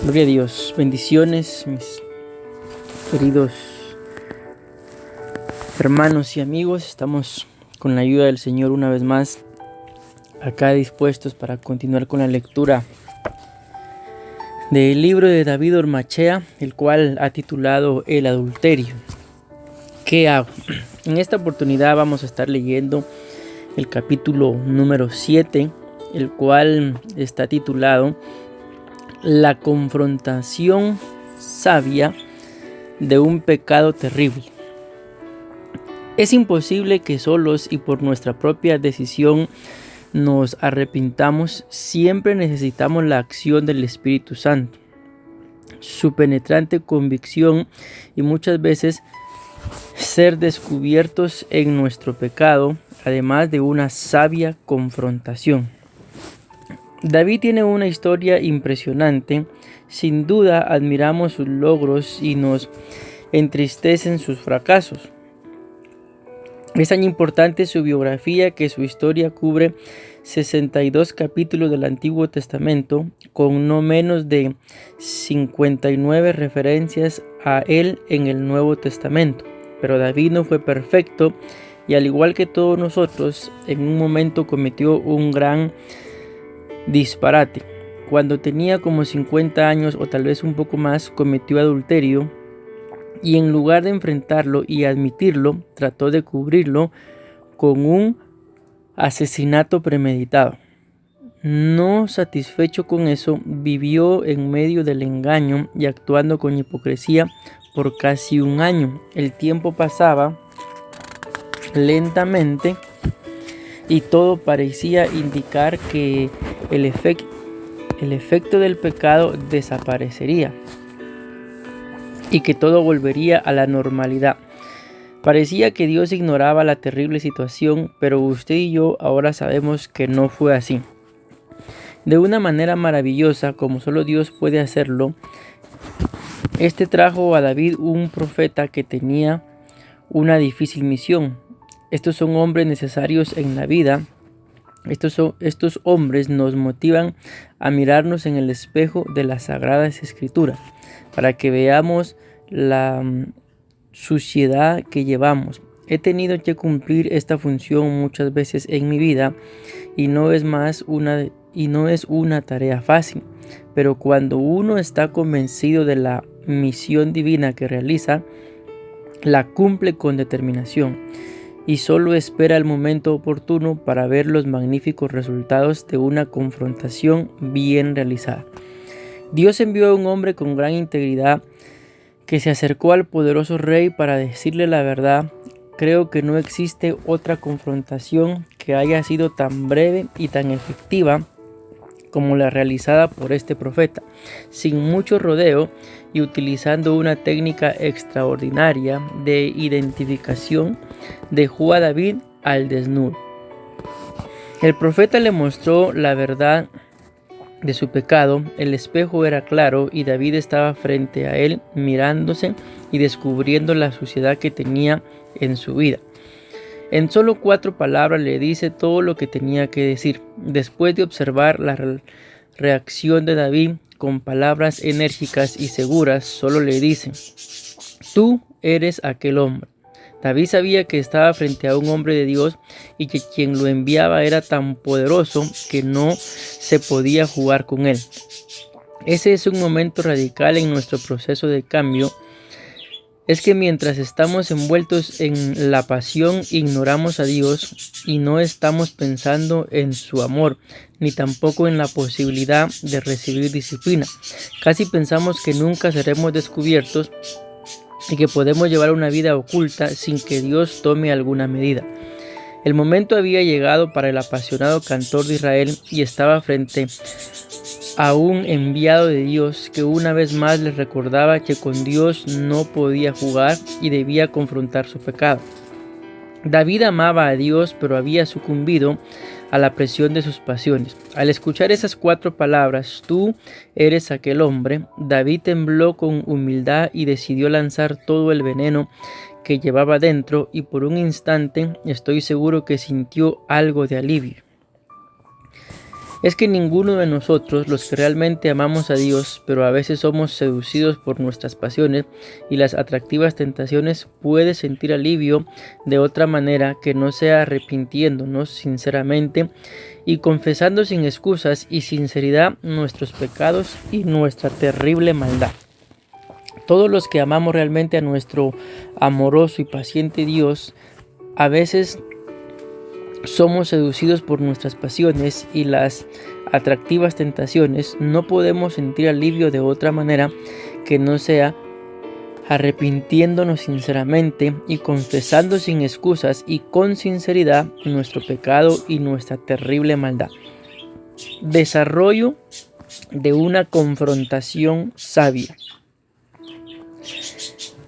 Gloria a Dios, bendiciones mis queridos hermanos y amigos. Estamos con la ayuda del Señor una vez más acá dispuestos para continuar con la lectura del libro de David Ormachea, el cual ha titulado El adulterio. ¿Qué hago? En esta oportunidad vamos a estar leyendo el capítulo número 7, el cual está titulado La confrontación sabia de un pecado terrible. Es imposible que solos y por nuestra propia decisión nos arrepintamos. Siempre necesitamos la acción del Espíritu Santo, su penetrante convicción y muchas veces ser descubiertos en nuestro pecado, además de una sabia confrontación. David tiene una historia impresionante. Sin duda admiramos sus logros y nos entristecen sus fracasos. Es tan importante su biografía que su historia cubre 62 capítulos del Antiguo Testamento, con no menos de 59 referencias a él en el Nuevo Testamento. Pero David no fue perfecto y, al igual que todos nosotros, en un momento cometió un gran disparate. Cuando tenía como 50 años o tal vez un poco más, cometió adulterio y, en lugar de enfrentarlo y admitirlo, trató de cubrirlo con un asesinato premeditado. No satisfecho con eso, vivió en medio del engaño y actuando con hipocresía por casi un año. El tiempo pasaba lentamente y todo parecía indicar que el efecto del pecado desaparecería y que todo volvería a la normalidad. Parecía que Dios ignoraba la terrible situación, pero usted y yo ahora sabemos que no fue así. De una manera maravillosa, como solo Dios puede hacerlo, este trajo a David un profeta que tenía una difícil misión. Estos son hombres necesarios en la vida. Estos hombres nos motivan a mirarnos en el espejo de las Sagradas Escrituras para que veamos la suciedad que llevamos. He tenido que cumplir esta función muchas veces en mi vida y no es una tarea fácil, pero cuando uno está convencido de la misión divina que realiza, la cumple con determinación y solo espera el momento oportuno para ver los magníficos resultados de una confrontación bien realizada. Dios envió a un hombre con gran integridad que se acercó al poderoso rey para decirle la verdad. Creo que no existe otra confrontación que haya sido tan breve y tan efectiva como la realizada por este profeta. Sin mucho rodeo y utilizando una técnica extraordinaria de identificación, dejó a David al desnudo. El profeta le mostró la verdad de su pecado. El espejo era claro y David estaba frente a él, mirándose y descubriendo la suciedad que tenía en su vida. En solo 4 palabras le dice todo lo que tenía que decir. Después de observar la reacción de David con palabras enérgicas y seguras, solo le dice: tú eres aquel hombre. David sabía que estaba frente a un hombre de Dios y que quien lo enviaba era tan poderoso que no se podía jugar con él. Ese es un momento radical en nuestro proceso de cambio. Es que mientras estamos envueltos en la pasión, ignoramos a Dios y no estamos pensando en su amor, ni tampoco en la posibilidad de recibir disciplina. Casi pensamos que nunca seremos descubiertos y que podemos llevar una vida oculta sin que Dios tome alguna medida. El momento había llegado para el apasionado cantor de Israel y estaba frente a un enviado de Dios que una vez más les recordaba que con Dios no podía jugar y debía confrontar su pecado. David amaba a Dios, pero había sucumbido a la presión de sus pasiones. Al escuchar esas 4 palabras, tú eres aquel hombre, David tembló con humildad y decidió lanzar todo el veneno que llevaba dentro, y por un instante estoy seguro que sintió algo de alivio. es que ninguno de nosotros, los que realmente amamos a Dios, pero a veces somos seducidos por nuestras pasiones y las atractivas tentaciones, puede sentir alivio de otra manera que no sea arrepintiéndonos sinceramente y confesando sin excusas y sinceridad nuestros pecados y nuestra terrible maldad. Todos los que amamos realmente a nuestro amoroso y paciente Dios, a veces somos seducidos por nuestras pasiones y las atractivas tentaciones. No podemos sentir alivio de otra manera que no sea arrepintiéndonos sinceramente y confesando sin excusas y con sinceridad nuestro pecado y nuestra terrible maldad. Desarrollo de una confrontación sabia.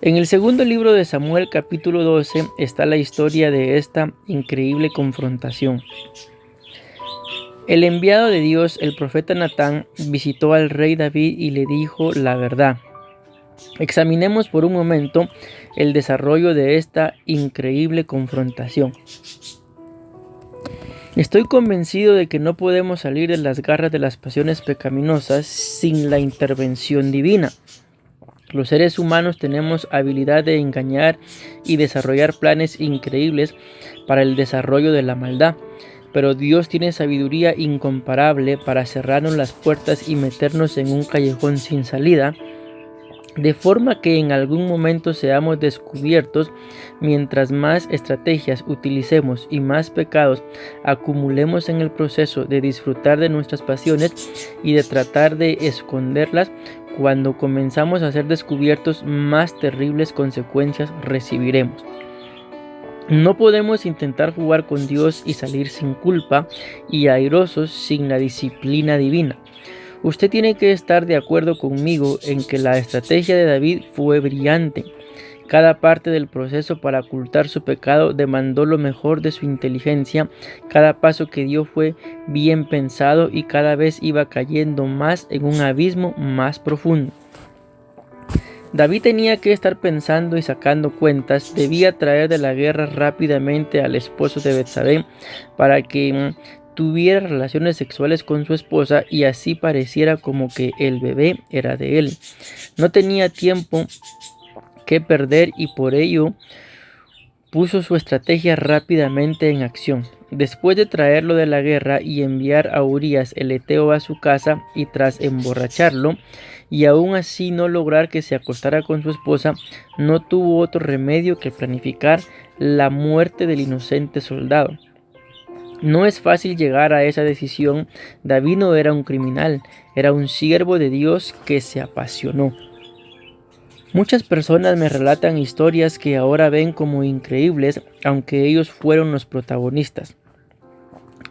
En el segundo libro de Samuel, capítulo 12, está la historia de esta increíble confrontación. El enviado de Dios, el profeta Natán, visitó al rey David y le dijo la verdad. Examinemos por un momento el desarrollo de esta increíble confrontación. Estoy convencido de que no podemos salir de las garras de las pasiones pecaminosas sin la intervención divina. Los seres humanos tenemos habilidad de engañar y desarrollar planes increíbles para el desarrollo de la maldad, pero Dios tiene sabiduría incomparable para cerrarnos las puertas y meternos en un callejón sin salida, de forma que en algún momento seamos descubiertos. Mientras más estrategias utilicemos y más pecados acumulemos en el proceso de disfrutar de nuestras pasiones y de tratar de esconderlas, cuando comenzamos a ser descubiertos, más terribles consecuencias recibiremos. No podemos intentar jugar con Dios y salir sin culpa y airosos sin la disciplina divina. Usted tiene que estar de acuerdo conmigo en que la estrategia de David fue brillante. Cada parte del proceso para ocultar su pecado demandó lo mejor de su inteligencia. Cada paso que dio fue bien pensado y cada vez iba cayendo más en un abismo más profundo. David tenía que estar pensando y sacando cuentas. Debía traer de la guerra rápidamente al esposo de Betsabé para que tuviera relaciones sexuales con su esposa y así pareciera como que el bebé era de él. No tenía tiempo que perder y por ello puso su estrategia rápidamente en acción. Después de traerlo de la guerra y enviar a Urías el heteo a su casa y tras emborracharlo y aún así no lograr que se acostara con su esposa, no tuvo otro remedio que planificar la muerte del inocente soldado. No es fácil llegar a esa decisión. David no era un criminal, era un siervo de Dios que se apasionó. Muchas personas me relatan historias que ahora ven como increíbles, aunque ellos fueron los protagonistas.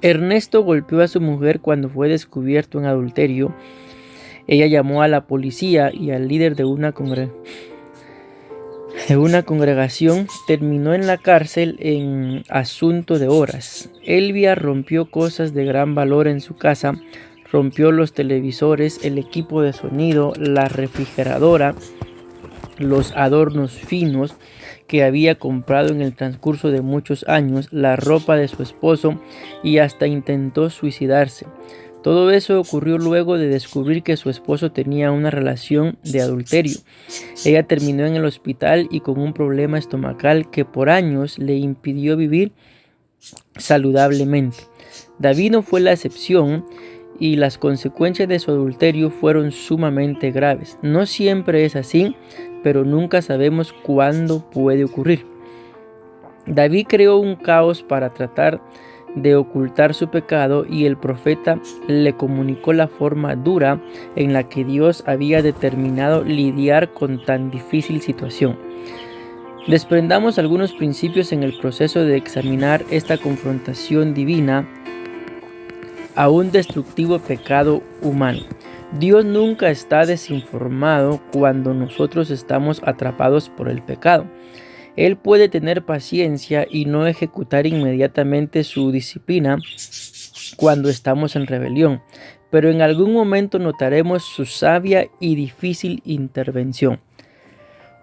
Ernesto golpeó a su mujer cuando fue descubierto en adulterio. Ella llamó a la policía y al líder de una congregación terminó en la cárcel en asunto de horas. Elvia rompió cosas de gran valor en su casa, rompió los televisores, el equipo de sonido, la refrigeradora, los adornos finos que había comprado en el transcurso de muchos años, la ropa de su esposo y hasta intentó suicidarse. Todo eso ocurrió luego de descubrir que su esposo tenía una relación de adulterio. Ella terminó en el hospital y con un problema estomacal que por años le impidió vivir saludablemente. David no fue la excepción y las consecuencias de su adulterio fueron sumamente graves. No siempre es así, pero nunca sabemos cuándo puede ocurrir. David creó un caos para tratar de ocultar su pecado y el profeta le comunicó la forma dura en la que Dios había determinado lidiar con tan difícil situación. Desprendamos algunos principios en el proceso de examinar esta confrontación divina a un destructivo pecado humano. Dios nunca está desinformado cuando nosotros estamos atrapados por el pecado. Él puede tener paciencia y no ejecutar inmediatamente su disciplina cuando estamos en rebelión, pero en algún momento notaremos su sabia y difícil intervención.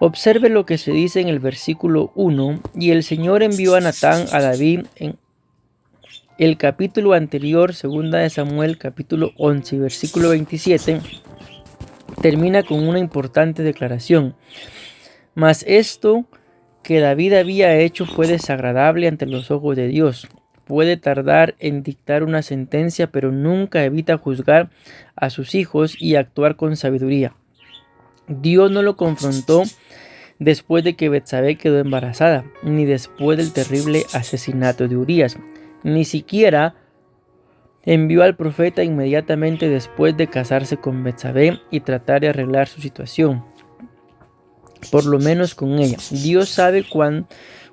Observe lo que se dice en el versículo 1, y el Señor envió a Natán a David El capítulo anterior, 2 de Samuel, capítulo 11, versículo 27, termina con una importante declaración. Mas esto que David había hecho fue desagradable ante los ojos de Dios. Puede tardar en dictar una sentencia, pero nunca evita juzgar a sus hijos y actuar con sabiduría. Dios no lo confrontó después de que Betsabé quedó embarazada, ni después del terrible asesinato de Urías. Ni siquiera envió al profeta inmediatamente después de casarse con Betsabé y tratar de arreglar su situación, por lo menos con ella. Dios sabe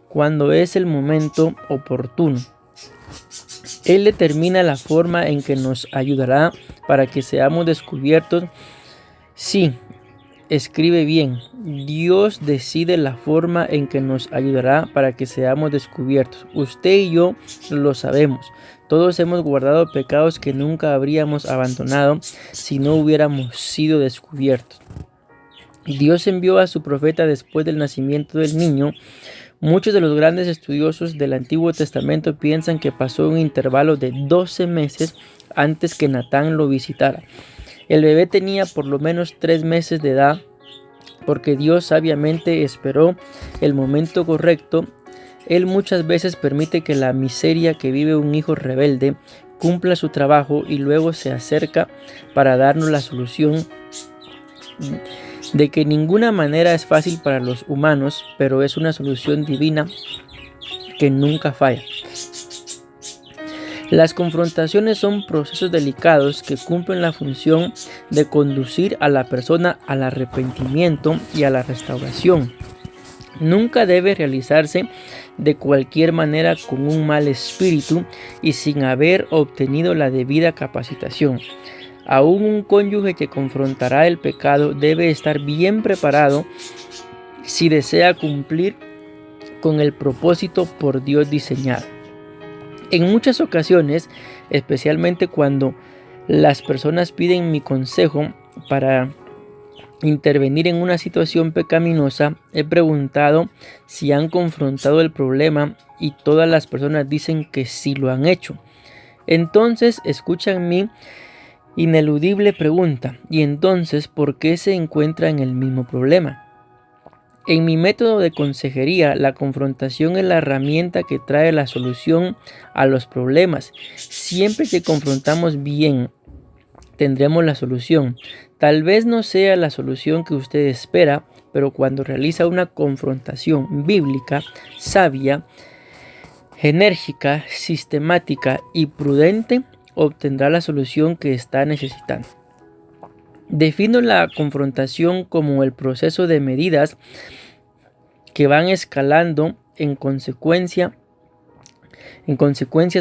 cuándo es el momento oportuno. Él determina la forma en que nos ayudará para que seamos descubiertos. Sí, escribe bien. Dios decide la forma en que nos ayudará para que seamos descubiertos. Usted y yo lo sabemos. Todos hemos guardado pecados que nunca habríamos abandonado si no hubiéramos sido descubiertos. Dios envió a su profeta después del nacimiento del niño. Muchos de los grandes estudiosos del Antiguo Testamento piensan que pasó un intervalo de 12 meses antes que Natán lo visitara. El bebé tenía por lo menos 3 meses de edad, porque Dios sabiamente esperó el momento correcto. Él muchas veces permite que la miseria que vive un hijo rebelde cumpla su trabajo y luego se acerca para darnos la solución de que ninguna manera es fácil para los humanos, pero es una solución divina que nunca falla. Las confrontaciones son procesos delicados que cumplen la función de conducir a la persona al arrepentimiento y a la restauración. Nunca debe realizarse de cualquier manera con un mal espíritu y sin haber obtenido la debida capacitación. Aún un cónyuge que confrontará el pecado debe estar bien preparado si desea cumplir con el propósito por Dios diseñado. En muchas ocasiones, especialmente cuando las personas piden mi consejo para intervenir en una situación pecaminosa, he preguntado si han confrontado el problema y todas las personas dicen que sí lo han hecho. Entonces escuchan mi ineludible pregunta: ¿y entonces por qué se encuentra en el mismo problema? En mi método de consejería, la confrontación es la herramienta que trae la solución a los problemas. Siempre que confrontamos bien, tendremos la solución. Tal vez no sea la solución que usted espera, pero cuando realiza una confrontación bíblica, sabia, enérgica, sistemática y prudente, obtendrá la solución que está necesitando. Defino la confrontación como el proceso de medidas que van escalando en consecuencias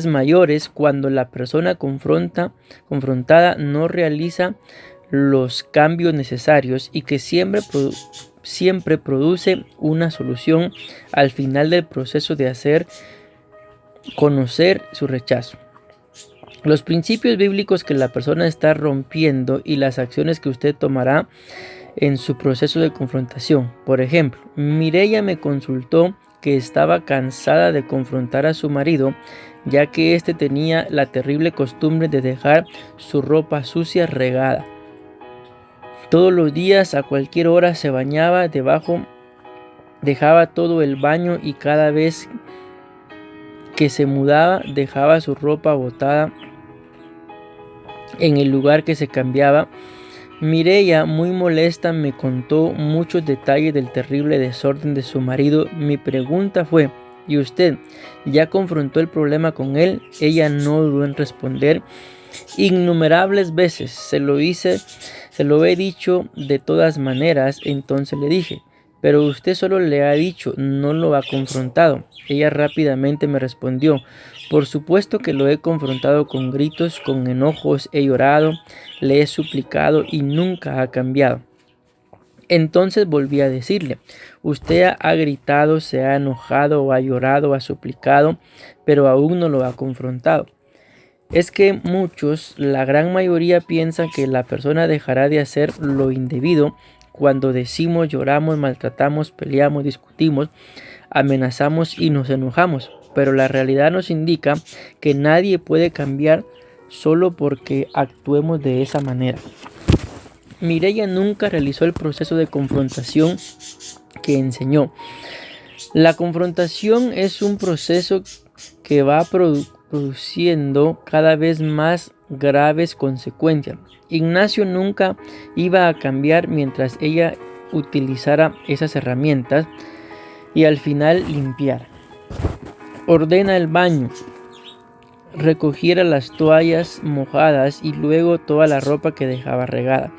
mayores cuando la persona confrontada no realiza los cambios necesarios y que siempre produce una solución al final del proceso de hacer conocer su rechazo. Los principios bíblicos que la persona está rompiendo y las acciones que usted tomará en su proceso de confrontación. Por ejemplo, Mireya me consultó que estaba cansada de confrontar a su marido, ya que éste tenía la terrible costumbre de dejar su ropa sucia regada. Todos los días, a cualquier hora, se bañaba dejaba todo el baño y cada vez que se mudaba dejaba su ropa botada en el lugar que se cambiaba. Mireya, muy molesta, me contó muchos detalles del terrible desorden de su marido. Mi pregunta fue: ¿y usted ya confrontó el problema con él? Ella no dudó en responder: innumerables veces se lo he dicho de todas maneras. Entonces le dije: pero usted solo le ha dicho, no lo ha confrontado. Ella rápidamente me respondió: por supuesto que lo he confrontado con gritos, con enojos, he llorado, le he suplicado y nunca ha cambiado. Entonces volví a decirle: usted ha gritado, se ha enojado, ha llorado, ha suplicado, pero aún no lo ha confrontado. Es que muchos, la gran mayoría, piensan que la persona dejará de hacer lo indebido cuando decimos, lloramos, maltratamos, peleamos, discutimos, amenazamos y nos enojamos. pero la realidad nos indica que nadie puede cambiar solo porque actuemos de esa manera. Mireia nunca realizó el proceso de confrontación que enseñó. La confrontación es un proceso que va produciendo cada vez más graves consecuencias. Ignacio nunca iba a cambiar mientras ella utilizara esas herramientas y al final limpiara. Ordena el baño, recogiera las toallas mojadas y luego toda la ropa que dejaba regada.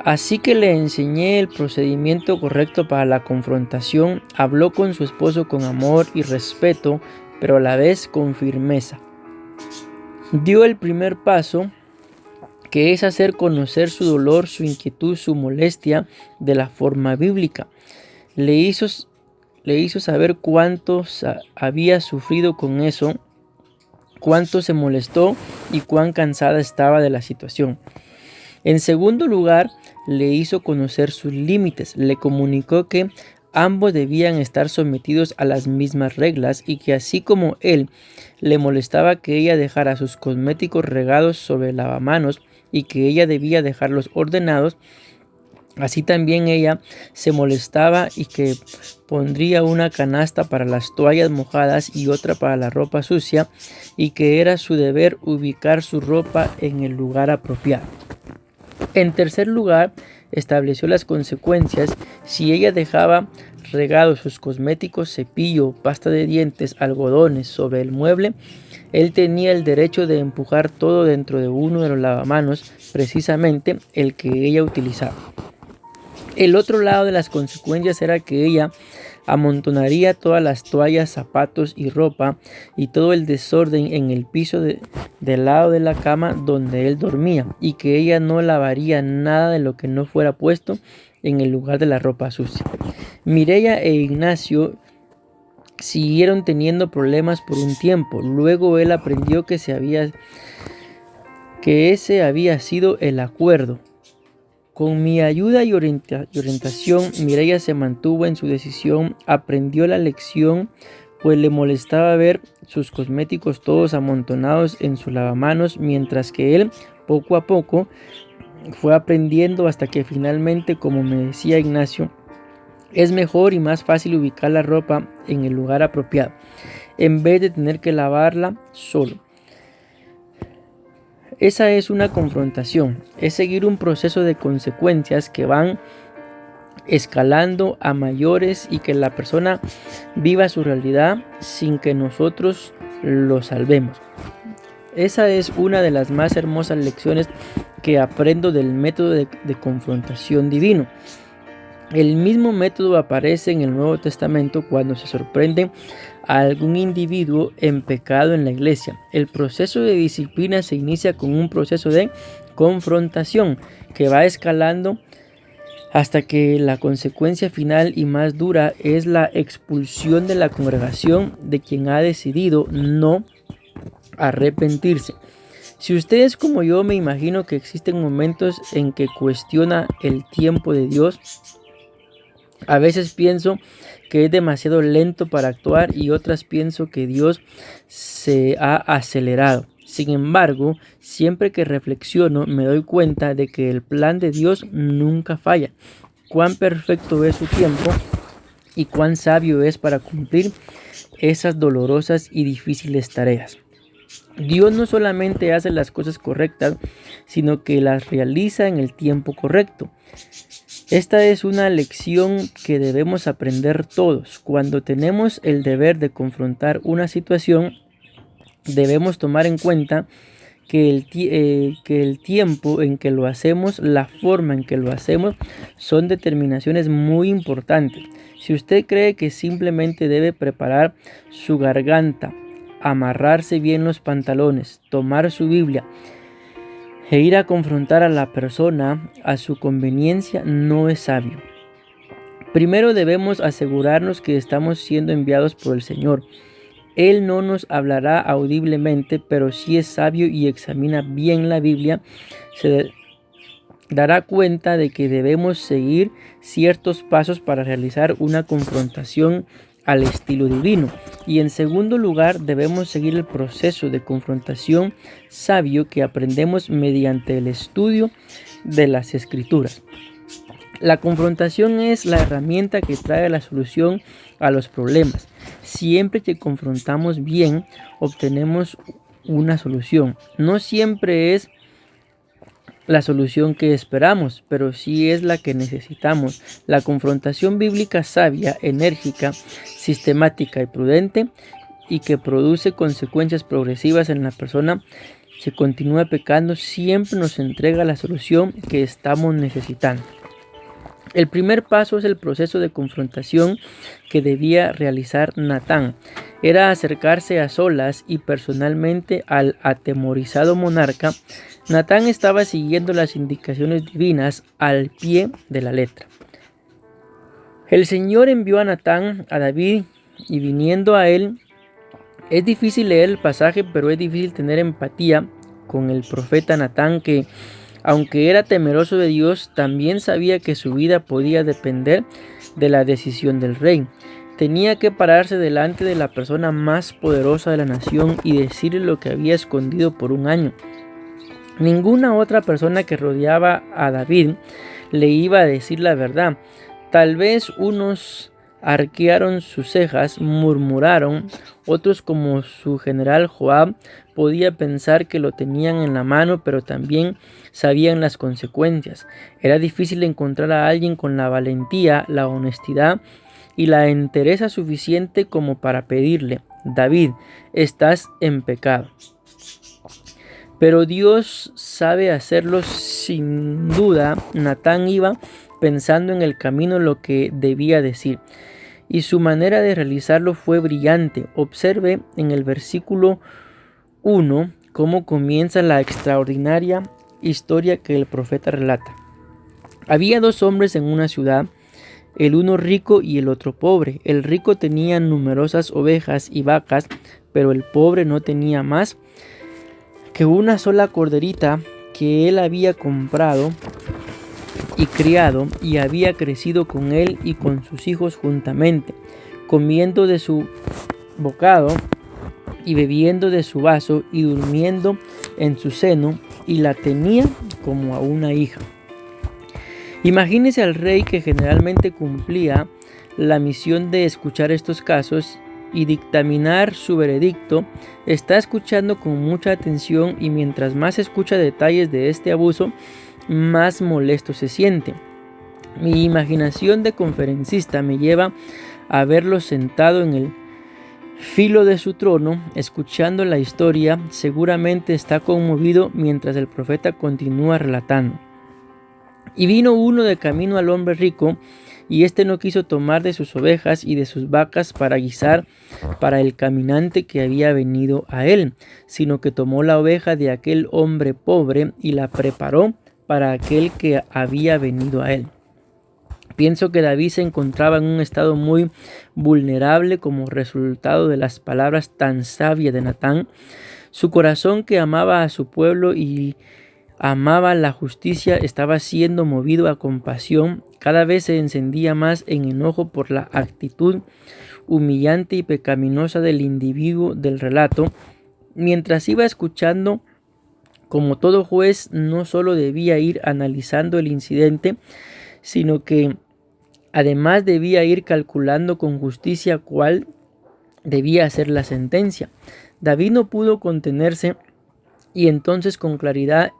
Así que le enseñé el procedimiento correcto para la confrontación. Habló con su esposo con amor y respeto, pero a la vez con firmeza. Dio el primer paso, que es hacer conocer su dolor, su inquietud, su molestia de la forma bíblica. Le hizo saber cuánto había sufrido con eso, cuánto se molestó y cuán cansada estaba de la situación. En segundo lugar, le hizo conocer sus límites. Le comunicó que ambos debían estar sometidos a las mismas reglas y que así como él le molestaba que ella dejara sus cosméticos regados sobre el lavamanos y que ella debía dejarlos ordenados, así también ella se molestaba y que pondría una canasta para las toallas mojadas y otra para la ropa sucia, y que era su deber ubicar su ropa en el lugar apropiado. En tercer lugar, estableció las consecuencias si ella dejaba regados sus cosméticos, cepillo, pasta de dientes, algodones sobre el mueble. Él tenía el derecho de empujar todo dentro de uno de los lavamanos, precisamente el que ella utilizaba. El otro lado de las consecuencias era que ella amontonaría todas las toallas, zapatos y ropa y todo el desorden en el piso del lado de la cama donde él dormía, y que ella no lavaría nada de lo que no fuera puesto en el lugar de la ropa sucia. Mireia e Ignacio siguieron teniendo problemas por un tiempo. Luego él aprendió que ese había sido el acuerdo. Con mi ayuda y orientación, Mireia se mantuvo en su decisión, aprendió la lección, pues le molestaba ver sus cosméticos todos amontonados en su lavamanos, mientras que él, poco a poco, fue aprendiendo hasta que finalmente, como me decía Ignacio, es mejor y más fácil ubicar la ropa en el lugar apropiado, en vez de tener que lavarla solo. Esa es una confrontación, es seguir un proceso de consecuencias que van escalando a mayores y que la persona viva su realidad sin que nosotros lo salvemos. Esa es una de las más hermosas lecciones que aprendo del método de confrontación divino. El mismo método aparece en el Nuevo Testamento cuando se sorprende a algún individuo en pecado en la iglesia. El proceso de disciplina se inicia con un proceso de confrontación que va escalando hasta que la consecuencia final y más dura es la expulsión de la congregación de quien ha decidido no arrepentirse. Si ustedes como yo, me imagino que existen momentos en que cuestiona el tiempo de Dios. A veces pienso que es demasiado lento para actuar y otras pienso que Dios se ha acelerado. Sin embargo, siempre que reflexiono me doy cuenta de que el plan de Dios nunca falla. Cuán perfecto es su tiempo y cuán sabio es para cumplir esas dolorosas y difíciles tareas. Dios no solamente hace las cosas correctas, sino que las realiza en el tiempo correcto. Esta es una lección que debemos aprender todos. Cuando tenemos el deber de confrontar una situación, debemos tomar en cuenta que el tiempo en que lo hacemos, la forma en que lo hacemos, son determinaciones muy importantes. Si usted cree que simplemente debe preparar su garganta, amarrarse bien los pantalones, tomar su Biblia e ir a confrontar a la persona a su conveniencia, no es sabio. Primero debemos asegurarnos que estamos siendo enviados por el Señor. Él no nos hablará audiblemente, pero si es sabio y examina bien la Biblia, se dará cuenta de que debemos seguir ciertos pasos para realizar una confrontación al estilo divino. Y en segundo lugar, debemos seguir el proceso de confrontación sabio que aprendemos mediante el estudio de las Escrituras. La confrontación es la herramienta que trae la solución a los problemas. Siempre que confrontamos bien, obtenemos una solución. No siempre es la solución que esperamos, pero sí es la que necesitamos. La confrontación bíblica sabia, enérgica, sistemática y prudente, y que produce consecuencias progresivas en la persona que continúa pecando, siempre nos entrega la solución que estamos necesitando. El primer paso es el proceso de confrontación que debía realizar Natán. Era acercarse a solas y personalmente al atemorizado monarca. Natán estaba siguiendo las indicaciones divinas al pie de la letra. El Señor envió a Natán a David y viniendo a él, es difícil leer el pasaje, pero es difícil tener empatía con el profeta Natán, que aunque era temeroso de Dios, también sabía que su vida podía depender de la decisión del rey. Tenía que pararse delante de la persona más poderosa de la nación y decirle lo que había escondido por un año. Ninguna otra persona que rodeaba a David le iba a decir la verdad. Tal vez unos arquearon sus cejas, murmuraron, otros como su general Joab podía pensar que lo tenían en la mano, pero también sabían las consecuencias. Era difícil encontrar a alguien con la valentía, la honestidad y la entereza suficiente como para pedirle: David, estás en pecado. Pero Dios sabe hacerlo sin duda. Natán iba pensando en el camino lo que debía decir, y su manera de realizarlo fue brillante. Observe en el versículo 1 cómo comienza la extraordinaria historia que el profeta relata. Había dos hombres en una ciudad, el uno rico y el otro pobre. El rico tenía numerosas ovejas y vacas, pero el pobre no tenía más que una sola corderita que él había comprado y criado, y había crecido con él y con sus hijos juntamente, comiendo de su bocado y bebiendo de su vaso y durmiendo en su seno, y la tenía como a una hija. Imagínese al rey, que generalmente cumplía la misión de escuchar estos casos y dictaminar su veredicto. Está escuchando con mucha atención, y mientras más escucha detalles de este abuso, más molesto se siente. Mi imaginación de conferencista me lleva a verlo sentado en el filo de su trono, escuchando la historia. Seguramente está conmovido mientras el profeta continúa relatando. Y vino uno de camino al hombre rico, y éste no quiso tomar de sus ovejas y de sus vacas para guisar para el caminante que había venido a él, sino que tomó la oveja de aquel hombre pobre y la preparó para aquel que había venido a él. Pienso que David se encontraba en un estado muy vulnerable como resultado de las palabras tan sabias de Natán. Su corazón, que amaba a su pueblo y amaba la justicia, estaba siendo movido a compasión. Cada vez se encendía más en enojo por la actitud humillante y pecaminosa del individuo del relato. Mientras iba escuchando, como todo juez, no solo debía ir analizando el incidente, sino que además debía ir calculando con justicia cuál debía ser la sentencia. David no pudo contenerse, y entonces con claridad,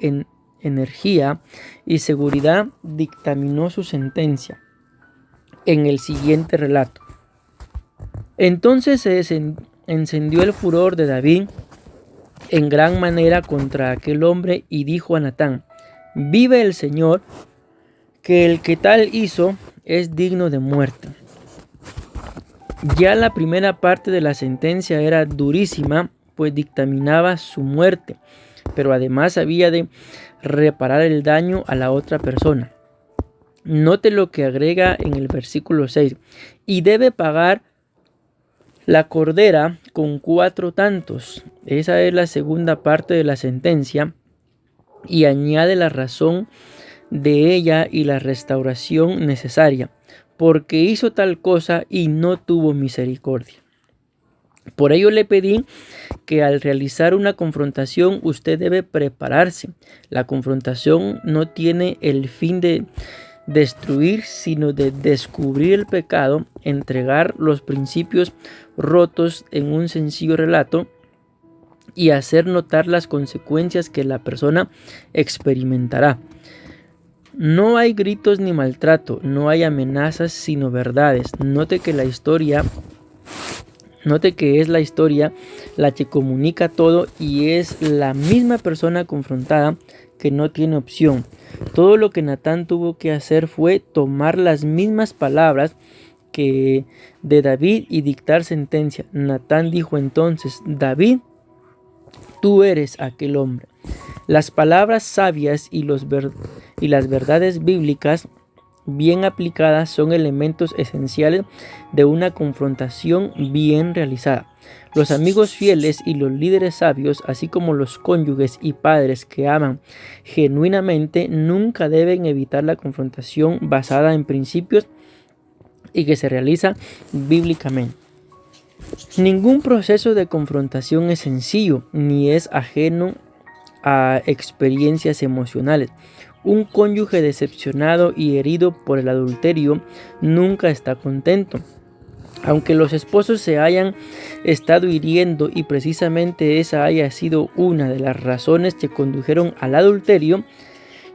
energía y seguridad dictaminó su sentencia en el siguiente relato. Entonces se encendió el furor de David en gran manera contra aquel hombre, y dijo a Natán: vive el Señor, que el que tal hizo es digno de muerte. Ya la primera parte de la sentencia era durísima, pues dictaminaba su muerte, pero además había de reparar el daño a la otra persona. Note lo que agrega en el versículo 6: y debe pagar la cordera con 4 tantos. Esa es la segunda parte de la sentencia, y añade la razón de ella y la restauración necesaria. porque hizo tal cosa y no tuvo misericordia. Por ello le pedí que al realizar una confrontación usted debe prepararse. La confrontación no tiene el fin de destruir, sino de descubrir el pecado, entregar los principios rotos en un sencillo relato y hacer notar las consecuencias que la persona experimentará. No hay gritos ni maltrato, no hay amenazas sino verdades. Note que es la historia la que comunica todo y es la misma persona confrontada que no tiene opción. Todo lo que Natán tuvo que hacer fue tomar las mismas palabras que de David y dictar sentencia. Natán dijo entonces: David, tú eres aquel hombre. Las palabras sabias y las verdades bíblicas bien aplicadas son elementos esenciales de una confrontación bien realizada. Los amigos fieles y los líderes sabios, así como los cónyuges y padres que aman genuinamente, nunca deben evitar la confrontación basada en principios y que se realiza bíblicamente. Ningún proceso de confrontación es sencillo ni es ajeno a experiencias emocionales. Un cónyuge decepcionado y herido por el adulterio nunca está contento. Aunque los esposos se hayan estado hiriendo y precisamente esa haya sido una de las razones que condujeron al adulterio,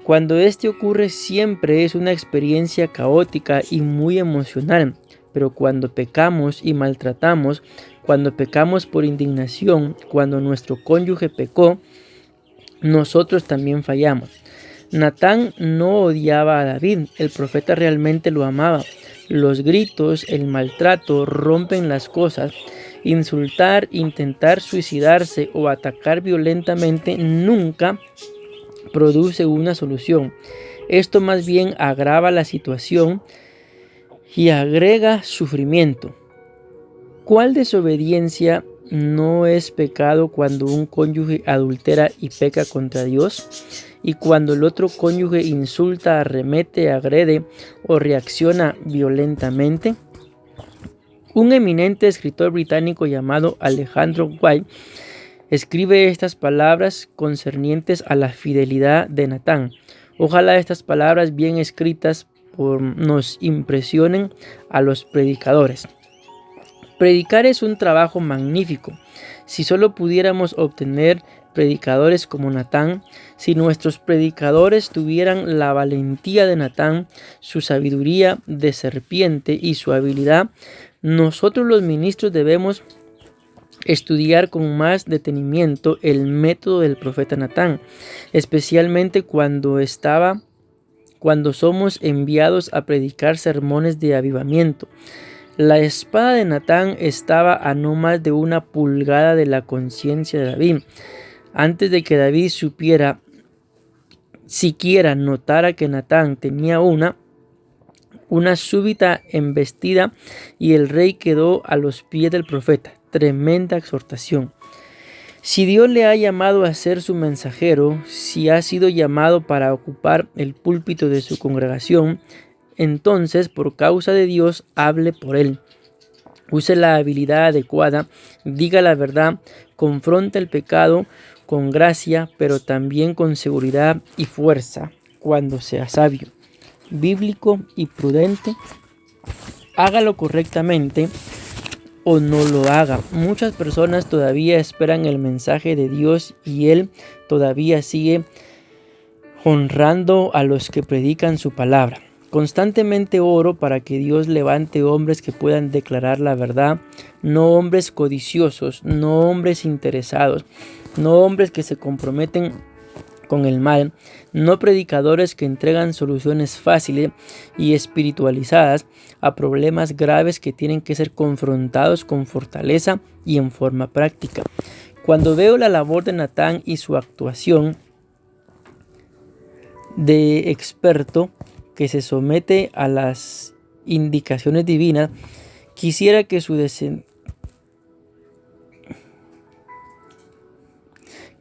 cuando este ocurre siempre es una experiencia caótica y muy emocional. Pero cuando pecamos y maltratamos, cuando pecamos por indignación, cuando nuestro cónyuge pecó, nosotros también fallamos. Natán no odiaba a David, el profeta realmente lo amaba. Los gritos, el maltrato rompen las cosas. Insultar, intentar suicidarse o atacar violentamente nunca produce una solución. Esto más bien agrava la situación y agrega sufrimiento. ¿Cuál desobediencia no es pecado cuando un cónyuge adultera y peca contra Dios? Y cuando el otro cónyuge insulta, arremete, agrede o reacciona violentamente. Un eminente escritor británico llamado Alejandro White escribe estas palabras concernientes a la fidelidad de Natán. Ojalá estas palabras bien escritas nos impresionen a los predicadores. Predicar es un trabajo magnífico. Si solo pudiéramos obtener predicadores como Natán, si nuestros predicadores tuvieran la valentía de Natán, su sabiduría de serpiente y su habilidad, nosotros los ministros debemos estudiar con más detenimiento el método del profeta Natán, especialmente cuando somos enviados a predicar sermones de avivamiento. La espada de Natán estaba a no más de 1 pulgada de la conciencia de David. Antes de que David siquiera notara que Natán tenía una súbita embestida y el rey quedó a los pies del profeta. Tremenda exhortación. Si Dios le ha llamado a ser su mensajero, si ha sido llamado para ocupar el púlpito de su congregación, entonces por causa de Dios hable por él. Use la habilidad adecuada, diga la verdad, confronte el pecado con gracia, pero también con seguridad y fuerza, cuando sea sabio, bíblico y prudente. Hágalo correctamente o no lo haga. Muchas personas todavía esperan el mensaje de Dios y Él todavía sigue honrando a los que predican su palabra. Constantemente oro para que Dios levante hombres que puedan declarar la verdad, no hombres codiciosos, no hombres interesados, no hombres que se comprometen con el mal, no predicadores que entregan soluciones fáciles y espiritualizadas a problemas graves que tienen que ser confrontados con fortaleza y en forma práctica. Cuando veo la labor de Natán y su actuación de experto que se somete a las indicaciones divinas, quisiera que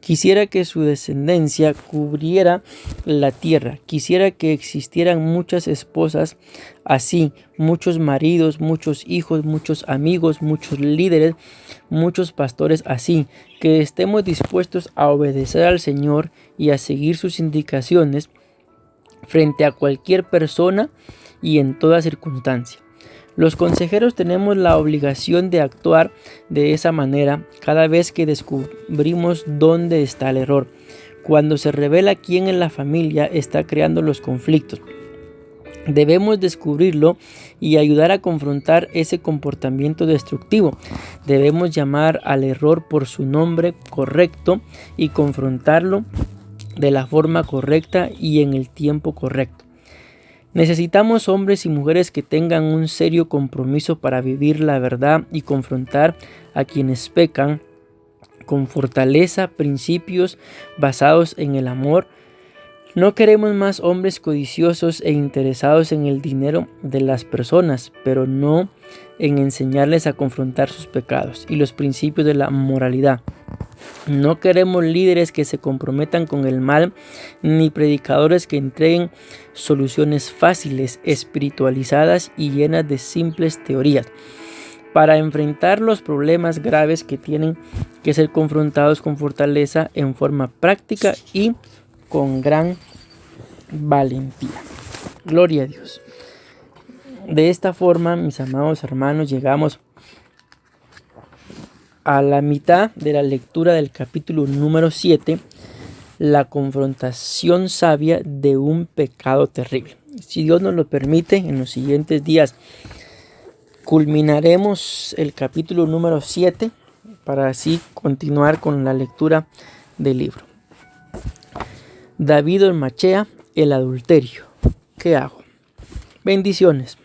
Quisiera que su descendencia cubriera la tierra. Quisiera que existieran muchas esposas así, muchos maridos, muchos hijos, muchos amigos, muchos líderes, muchos pastores así. Que estemos dispuestos a obedecer al Señor y a seguir sus indicaciones frente a cualquier persona y en toda circunstancia. Los consejeros tenemos la obligación de actuar de esa manera cada vez que descubrimos dónde está el error, cuando se revela quién en la familia está creando los conflictos. Debemos descubrirlo y ayudar a confrontar ese comportamiento destructivo. Debemos llamar al error por su nombre correcto y confrontarlo de la forma correcta y en el tiempo correcto. Necesitamos hombres y mujeres que tengan un serio compromiso para vivir la verdad y confrontar a quienes pecan con fortaleza, principios basados en el amor. No queremos más hombres codiciosos e interesados en el dinero de las personas, pero no en enseñarles a confrontar sus pecados y los principios de la moralidad. No queremos líderes que se comprometan con el mal, ni predicadores que entreguen soluciones fáciles, espiritualizadas y llenas de simples teorías. Para enfrentar los problemas graves que tienen que ser confrontados con fortaleza, en forma práctica y con gran valentía. Gloria a Dios. De esta forma, mis amados hermanos, llegamos a la mitad de la lectura del capítulo número 7, la confrontación sabia de un pecado terrible. Si Dios nos lo permite, en los siguientes días culminaremos el capítulo número 7 para así continuar con la lectura del libro. David ormachea el adulterio. ¿Qué hago? Bendiciones.